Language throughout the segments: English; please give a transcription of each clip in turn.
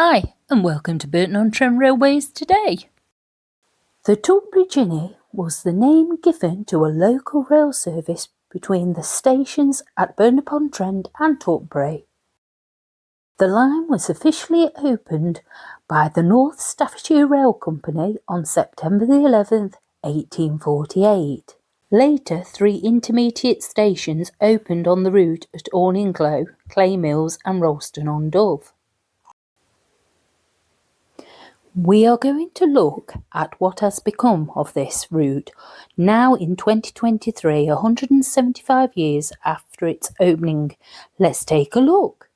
Hi, and welcome to Burton-on-Trent Railways today. The Tutbury Jinny was the name given to a local rail service between the stations at Burton-on-Trent and Tutbury. The line was officially opened by the North Staffordshire Railway Company on September the 11th, 1848. Later, 3 intermediate stations opened on the route at Horninglow, Claymills and Burton-on-Trent. We are going to look at what has become of this route now in 2023, 175 years after its opening. Let's take a look.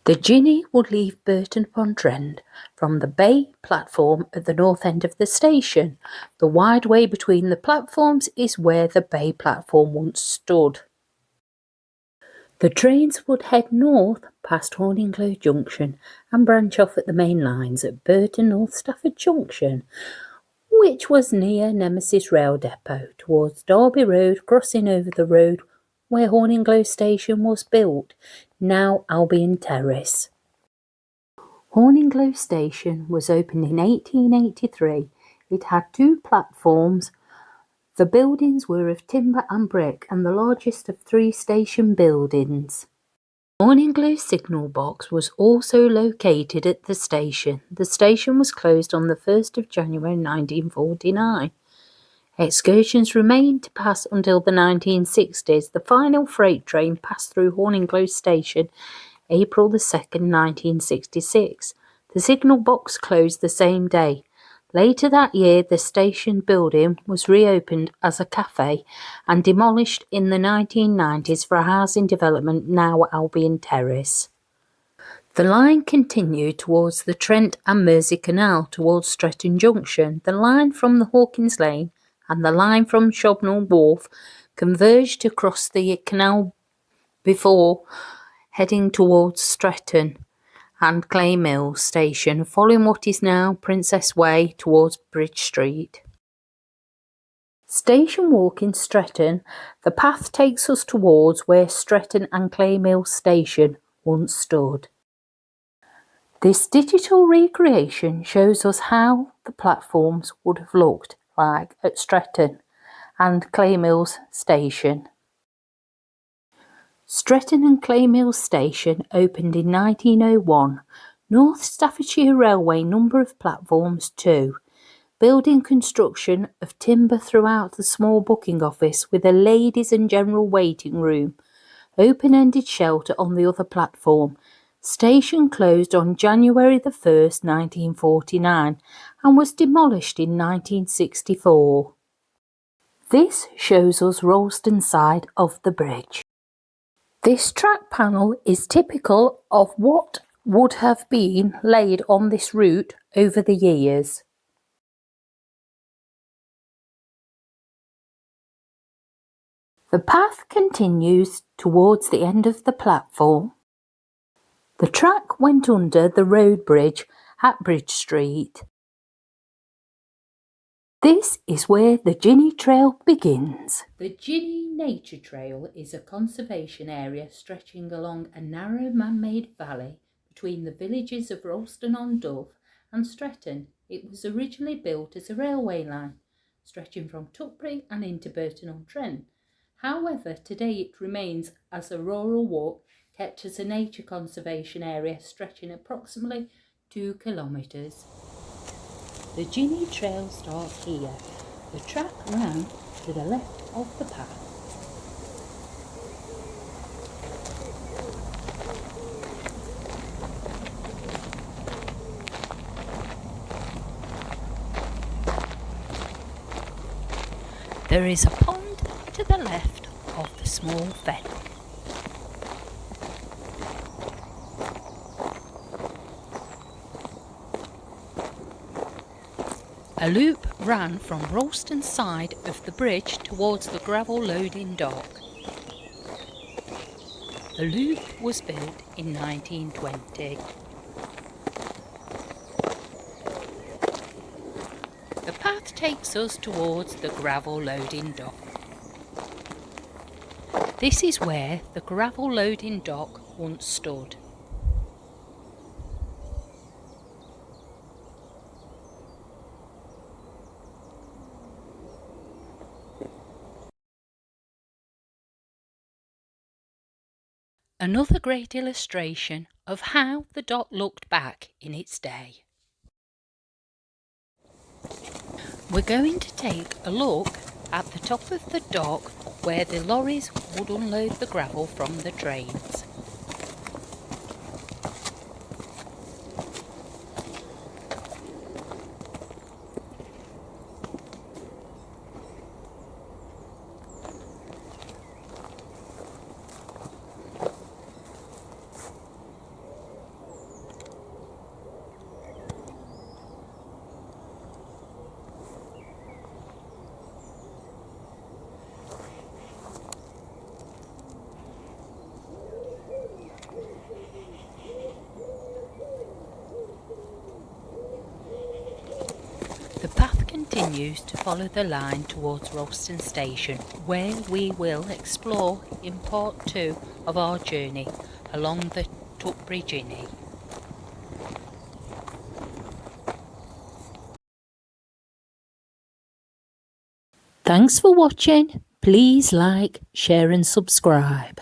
The Ginny would leave Burton-on-Trent from the bay platform at the north end of the station. The wide way between the platforms is where the bay platform once stood. The trains would head north past Horninglow Junction and branch off at the main lines at Burton North Staffordshire Junction, which was near Nemesis Rail Depot, towards Derby Road, crossing over the road where Horninglow Station was built, now Albion Terrace. Horninglow Station was opened in 1883. It had 2 platforms. The buildings were of timber and brick and the largest of 3 station buildings. Horninglow signal box was also located at the station. The station was closed on the 1st of January 1949. Excursions remained to pass until the 1960s. The final freight train passed through Horninglow Station April the 2nd, 1966. The signal box closed the same day. Later that year, the station building was reopened as a cafe and demolished in the 1990s for a housing development, now Albion Terrace. The line continued towards the Trent and Mersey Canal towards Stretton Junction. The line from the Hawkins Lane and the line from Shobnall Wharf converged across the canal before heading towards Stretton and Claymills station, following what is now Princess Way towards Bridge Street. Station walk in Stretton, the path takes us towards where Stretton and Claymills station once stood. This digital recreation shows us how the platforms would have looked like at Stretton and Claymills station. Stretton and Claymills Station opened in 1901. North Staffordshire Railway number of platforms 2. Building construction of timber throughout the small booking office with a ladies and general waiting room. Open-ended shelter on the other platform. Station closed on January the 1st, 1949 and was demolished in 1964. This shows us Rollston side of the bridge. This track panel is typical of what would have been laid on this route over the years. The path continues towards the end of the platform. The track went under the road bridge at Bridge Street. This is where the Ginny Trail begins. The Ginny Nature Trail is a conservation area stretching along a narrow man-made valley between the villages of Burton-on-Trent and Stretton. It was originally built as a railway line, stretching from Tutbury and into Burton-on-Trent. However, today it remains as a rural walk kept as a nature conservation area stretching approximately 2 kilometres. The Jinny Trail starts here. The track ran to the left of the path. There is a pond to the left of the small fen. A loop ran from Rollston side of the bridge towards the gravel loading dock. The loop was built in 1920. The path takes us towards the gravel loading dock. This is where the gravel loading dock once stood. Another great illustration of how the dock looked back in its day. We're going to take a look at the top of the dock where the lorries would unload the gravel from the trains. The path continues to follow the line towards Ralston Station, where we will explore in part 2 of our journey along the Tutbury Ginny. Thanks for watching. Please like, share and subscribe.